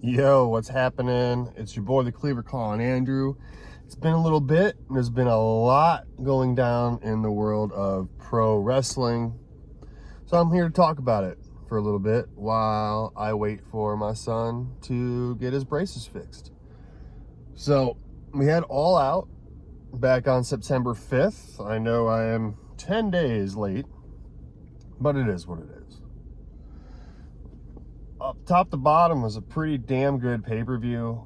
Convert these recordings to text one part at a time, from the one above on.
Yo, what's happening? It's your boy, the Cleaver, calling Andrew. It's been a little bit, and there's been a lot going down in the world of pro wrestling. So I'm here to talk about it for a little bit while I wait for my son to get his braces fixed. So we had All Out back on September 5th. I know I am 10 days late, but it is what it is. Up top to bottom was a pretty damn good pay-per-view.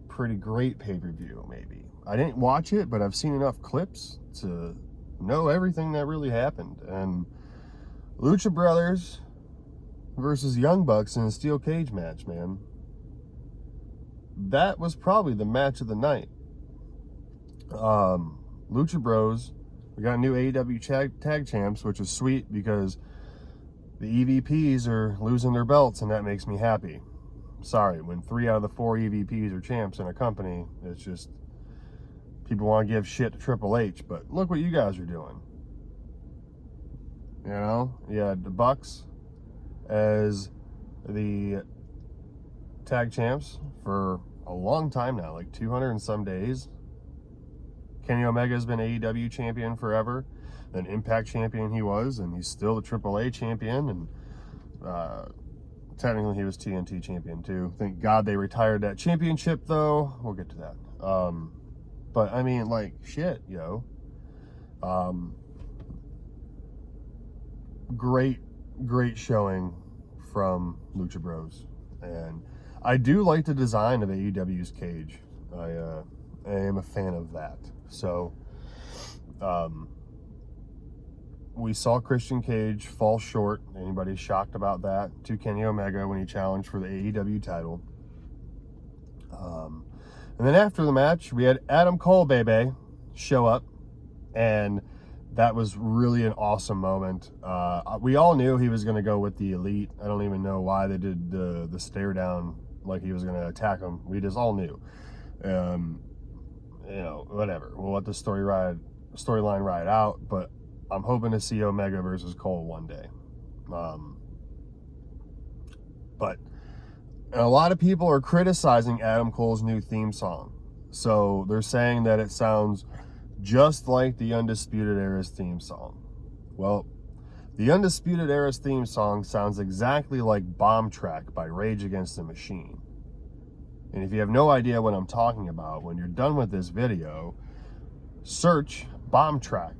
Pretty great pay-per-view, maybe. I didn't watch it, but I've seen enough clips to know everything that really happened. And Lucha Brothers versus Young Bucks in a steel cage match, man. That was probably the match of the night. Lucha Bros, we got new AEW tag champs, which is sweet because the EVPs are losing their belts, and that makes me happy. Sorry, when 3 out of the 4 EVPs are champs in a company, it's just people want to give shit to Triple H, but look what you guys are doing. You know, you had the Bucks as the tag champs for a long time now, like 200 and some days. Kenny Omega has been AEW champion forever. An Impact champion he was, and he's still the AAA champion, and technically he was TNT champion too. Thank God they retired that championship, though. We'll get to that. But I mean, like, shit, yo. Great showing from Lucha Bros, and I do like the design of AEW's cage. I am a fan of that. So, we saw Christian Cage fall short. Anybody shocked about that? To Kenny Omega when he challenged for the AEW title. And then after the match, we had Adam Cole, baby, show up. And that was really an awesome moment. We all knew he was going to go with the Elite. I don't even know why they did the stare down like he was going to attack him. We just all knew. You know, whatever. We'll let the storyline ride out. But I'm hoping to see Omega versus Cole one day. But a lot of people are criticizing Adam Cole's new theme song. So they're saying that it sounds just like the Undisputed Era's theme song. Well, the Undisputed Era's theme song sounds exactly like Bomb Track by Rage Against the Machine. And if you have no idea what I'm talking about, when you're done with this video, search Bomb Track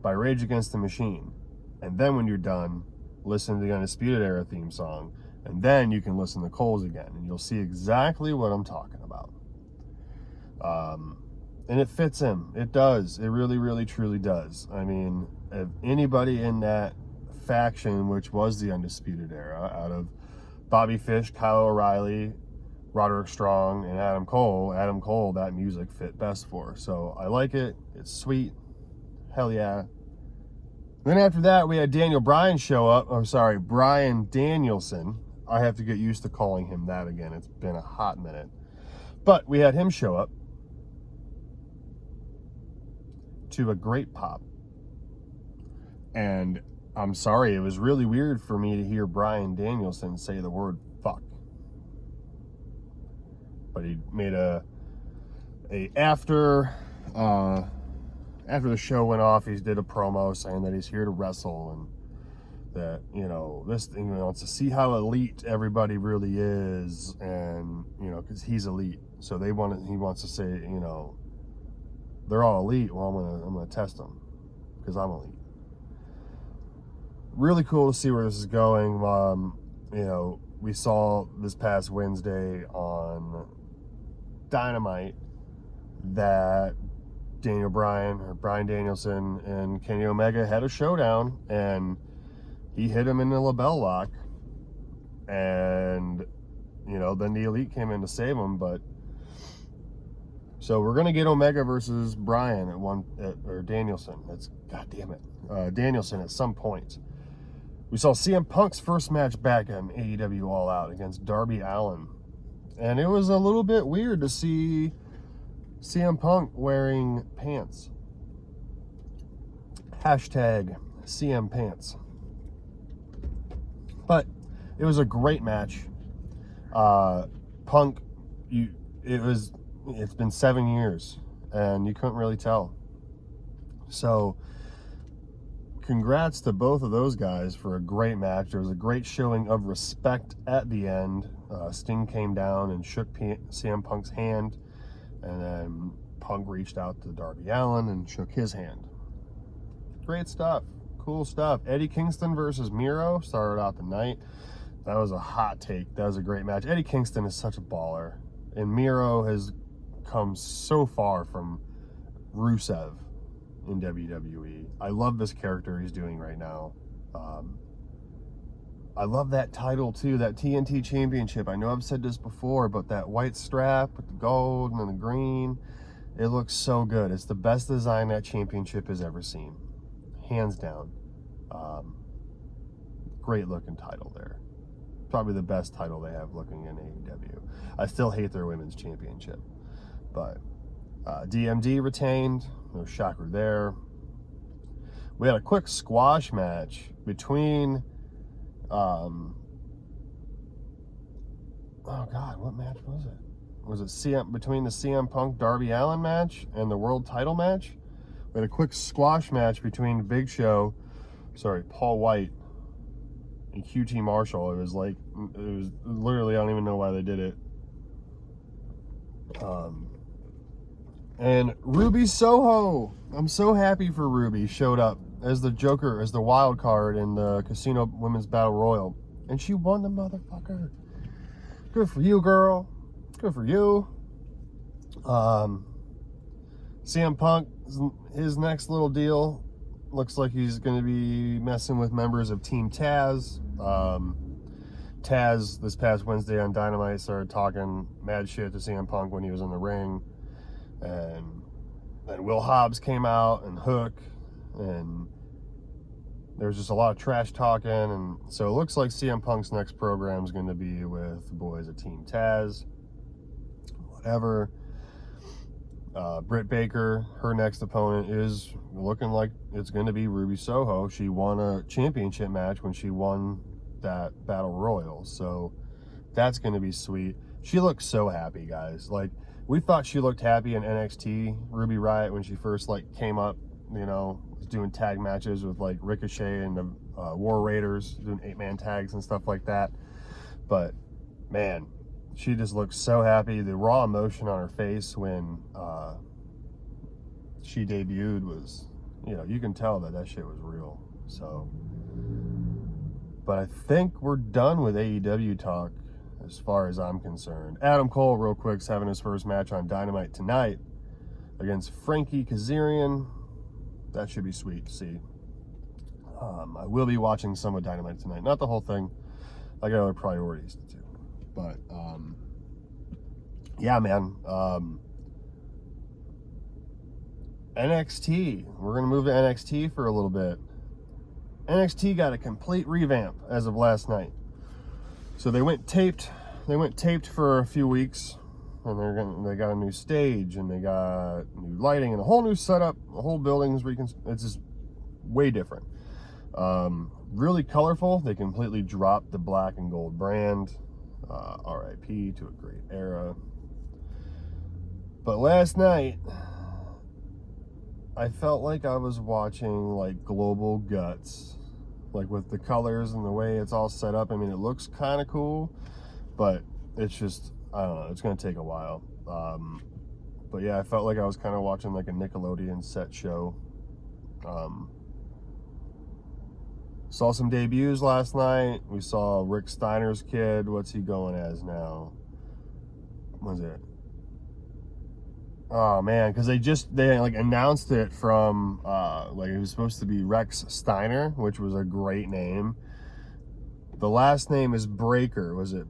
by Rage Against the Machine, and then when you're done, listen to the Undisputed Era theme song, and then you can listen to Cole's again, and you'll see exactly what I'm talking about. And it fits him. It does. It really, really, truly does. I mean, if anybody in that faction, which was the Undisputed Era, out of Bobby Fish, Kyle O'Reilly, Roderick Strong, and Adam Cole, that music fit best for. So I like it. It's sweet. Hell yeah. Then after that, we had Daniel Bryan show up. I'm sorry, Bryan Danielson. I have to get used to calling him that again. It's been a hot minute. But we had him show up to a great pop. And I'm sorry, it was really weird for me to hear Bryan Danielson say the word fuck. But he made after the show went off, he did a promo saying that he's here to wrestle, and that, you know, this thing, he wants to see how elite everybody really is, and, you know, because he's elite. So he wants to say, you know, they're all elite. Well, I'm gonna test them because I'm elite. Really cool to see where this is going. You know, we saw this past Wednesday on Dynamite that Bryan Danielson and Kenny Omega had a showdown, and he hit him in the label lock, and, you know, then the Elite came in to save him. But so we're gonna get Omega versus Bryan or Danielson. That's, god damn it, Danielson at some point. We saw CM Punk's first match back on AEW All Out against Darby Allin, and it was a little bit weird to see CM Punk wearing pants. Hashtag CM Pants. But it was a great match. Punk, it's been 7 years, and you couldn't really tell. So, congrats to both of those guys for a great match. There was a great showing of respect at the end. Sting came down and shook CM Punk's hand, and then Punk reached out to Darby Allin and shook his hand. Great stuff. Cool stuff. Eddie Kingston versus Miro started out the night. That was a hot take. That was a great match. Eddie Kingston is such a baller, and Miro has come so far from Rusev in WWE. I love this character he's doing right now. I love that title too, that TNT Championship. I know I've said this before, but that white strap with the gold and the green, it looks so good. It's the best design that championship has ever seen, hands down. Great looking title there. Probably the best title they have looking in AEW. I still hate their women's championship, but DMD retained. No shocker there. We had a quick squash match between oh god, what match was it? Was it between the CM Punk Darby Allin match and the world title match? We had a quick squash match between Paul White and QT Marshall. It was literally, I don't even know why they did it. And Ruby Soho, I'm so happy for Ruby, showed up as the Joker, as the wild card in the Casino Women's Battle Royal. And she won the motherfucker. Good for you, girl. Good for you. CM Punk, his next little deal, looks like he's going to be messing with members of Team Taz. Taz, this past Wednesday on Dynamite, started talking mad shit to CM Punk when he was in the ring. And then Will Hobbs came out, and Hook, and there was just a lot of trash talking. And so it looks like CM Punk's next program is going to be with the boys at Team Taz. Whatever. Britt Baker, her next opponent is looking like it's going to be Ruby Soho. She won a championship match when she won that Battle Royal, so that's going to be sweet. She looks so happy, guys. Like, we thought she looked happy in NXT, Ruby Riott, when she first came up, was doing tag matches with Ricochet and the War Raiders, doing 8-man tags and stuff like that. But man, she just looks so happy. The raw emotion on her face when she debuted was, you can tell that shit was real. So, but I think we're done with AEW talk as far as I'm concerned. Adam Cole, real quick, is having his first match on Dynamite tonight against Frankie Kazarian. That should be sweet to see. I will be watching some of Dynamite tonight. Not the whole thing. I got other priorities to do. But, yeah, man. NXT. We're going to move to NXT for a little bit. NXT got a complete revamp as of last night. So they went taped for a few weeks, and they got a new stage, and they got new lighting, and a whole new setup. The whole building's it's just way different. Really colorful. They completely dropped the black and gold brand. RIP to a great era. But last night, I felt like I was watching Global Guts, with the colors and the way it's all set up. I mean, it looks kind of cool, but it's just, I don't know, it's going to take a while. But yeah, I felt like I was kind of watching a Nickelodeon set show. Saw some debuts last night. We saw Rick Steiner's kid. What's he going as now? What was it? Oh man, because they announced it from it was supposed to be Rex Steiner, which was a great name. The last name is Breaker. Was it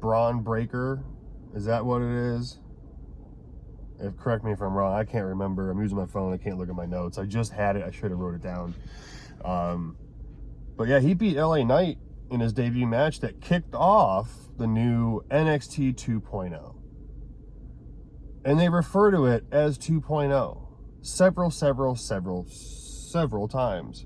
Braun Breaker? Is that what it is? Correct me if I'm wrong. I can't remember. I'm using my phone. I can't look at my notes. I just had it. I should have wrote it down. But yeah, he beat LA Knight in his debut match that kicked off the new NXT 2.0. And they refer to it as 2.0 several times.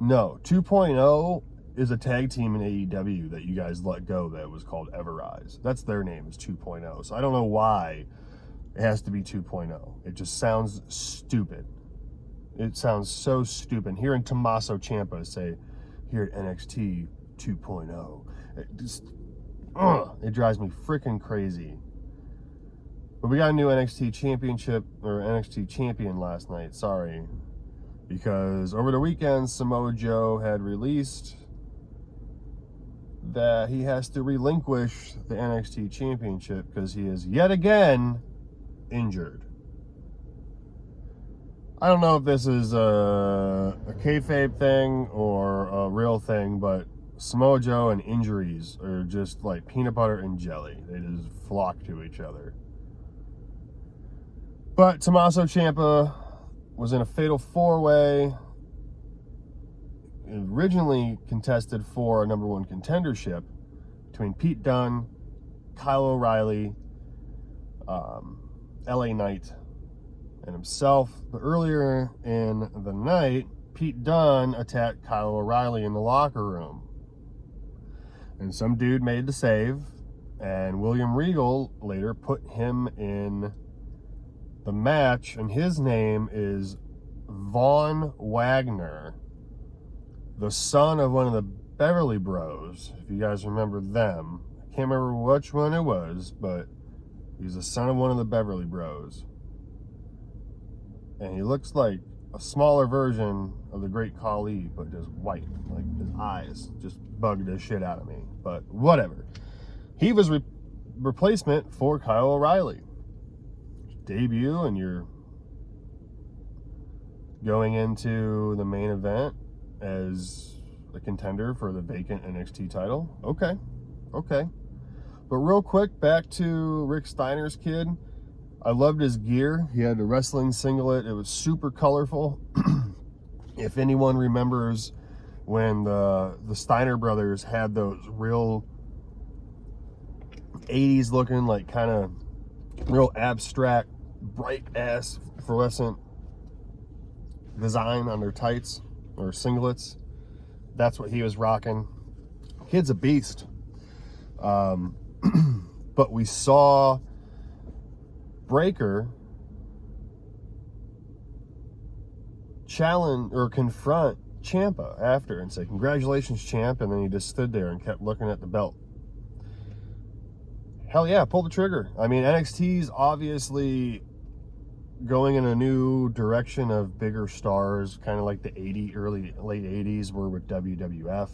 No, 2.0 is a tag team in AEW that you guys let go that was called Everrise. That's their name, is 2.0. So I don't know why it has to be 2.0. It just sounds stupid. It sounds so stupid. Hearing Tommaso Ciampa say, here at NXT 2.0, it drives me freaking crazy. But we got a new NXT championship, or NXT champion last night, sorry. Because over the weekend, Samoa Joe had released that he has to relinquish the NXT championship because he is yet again injured. I don't know if this is a kayfabe thing or a real thing, but Samoa Joe and injuries are just like peanut butter and jelly. They just flock to each other. But Tommaso Ciampa was in a fatal four-way, originally contested for a number one contendership between Pete Dunne, Kyle O'Reilly, LA Knight, and himself. But earlier in the night, Pete Dunne attacked Kyle O'Reilly in the locker room. And some dude made the save, and William Regal later put him in the match, and his name is Von Wagner, the son of one of the Beverly Bros, if you guys remember them. I can't remember which one it was, but he's the son of one of the Beverly Bros. And he looks like a smaller version of the Great Khali, but just white. Like, his eyes just bugged the shit out of me. But whatever. He was replacement for Kyle O'Reilly. Debut, and you're going into the main event as a contender for the vacant NXT title. Okay. But real quick, back to Rick Steiner's kid. I loved his gear. He had a wrestling singlet. It was super colorful. If anyone remembers when the Steiner brothers had those real 80s looking, like kind of real abstract, bright ass fluorescent design on their tights or singlets, that's what he was rocking. Kid's a beast. But we saw Breaker challenge or confront Ciampa after and say, "Congratulations, champ," and then he just stood there and kept looking at the belt. Hell yeah, pull the trigger. I mean, NXT's obviously going in a new direction of bigger stars, kind of like the late 80s were with WWF.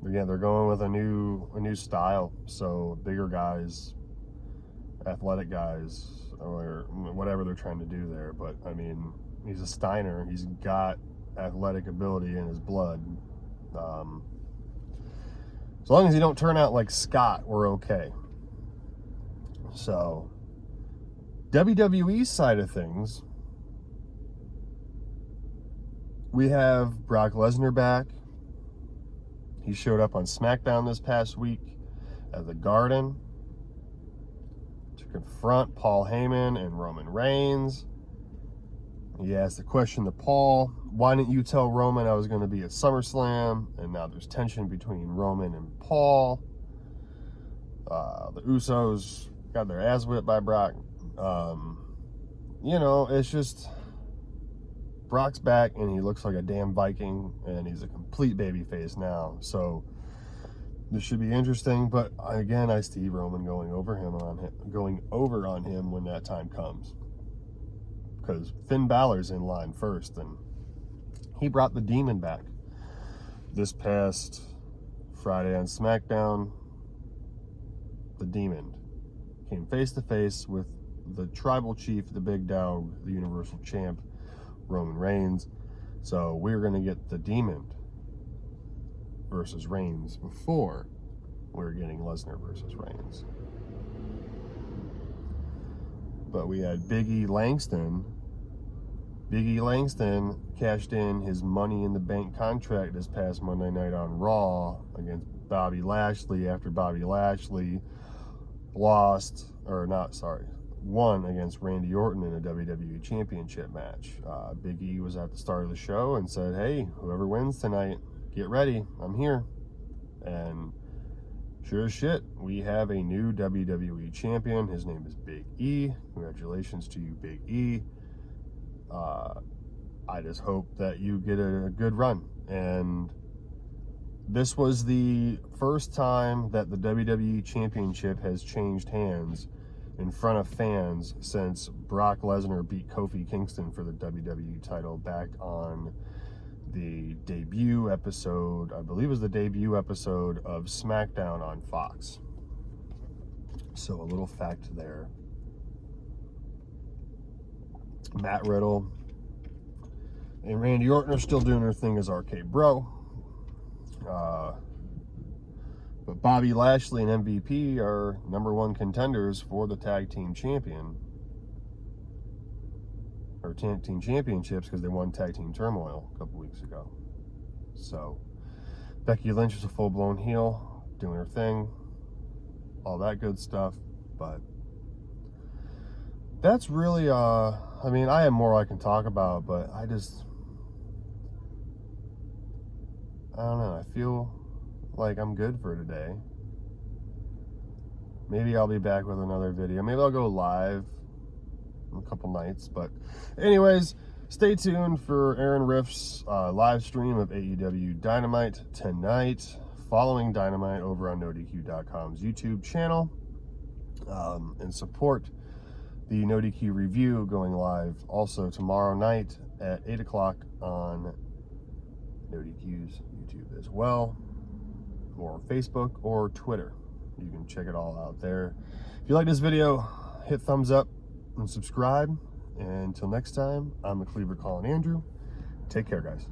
Again, they're going with a new style. So bigger guys, athletic guys, or whatever they're trying to do there. But I mean, he's a Steiner. He's got athletic ability in his blood. As long as you don't turn out like Scott, we're okay. So, WWE's side of things, we have Brock Lesnar back. He showed up on SmackDown this past week at the Garden to confront Paul Heyman and Roman Reigns. He asked the question to Paul, "Why didn't you tell Roman I was going to be at SummerSlam?" And now there's tension between Roman and Paul. The Usos got their ass whipped by Brock. It's just Brock's back and he looks like a damn Viking and he's a complete babyface now. So this should be interesting. But again, I see Roman going over on him when that time comes. Because Finn Balor's in line first, and he brought the Demon back this past Friday on SmackDown. The Demon came face to face with the tribal chief, the big dog, the Universal Champ, Roman Reigns. So we're going to get the Demon versus Reigns before we're getting Lesnar versus Reigns. But we had Big E Langston. Big E Langston cashed in his Money in the Bank contract this past Monday night on Raw against Bobby Lashley after Bobby Lashley won against Randy Orton in a WWE Championship match. Big E was at the start of the show and said, hey, whoever wins tonight, get ready, I'm here. And sure as shit, we have a new WWE champion. His name is Big E. Congratulations to you, Big E. I just hope that you get a good run. And this was the first time that the WWE Championship has changed hands in front of fans since Brock Lesnar beat Kofi Kingston for the WWE title back on the debut episode, I believe it was the debut episode of SmackDown on Fox. So a little fact there. Matt Riddle and Randy Orton are still doing their thing as RK Bro. But Bobby Lashley and MVP are #1 contenders for the tag team champion. Or tag team championships, because they won Tag Team Turmoil a couple weeks ago. So Becky Lynch is a full-blown heel, doing her thing, all that good stuff. But that's really I mean, I have more I can talk about, but I don't know, I feel like I'm good for today. Maybe I'll be back with another video. Maybe I'll go live in a couple nights. But anyways, stay tuned for Aaron Riff's live stream of AEW Dynamite tonight, following Dynamite over on NoDQ.com's YouTube channel. And support the NoDQ review going live also tomorrow night at 8 o'clock on NoDQ's YouTube as well, or Facebook or Twitter. You can check it all out there. If you like this video, hit thumbs up and subscribe. And until next time, I'm the Cleaver calling Andrew. Take care, guys.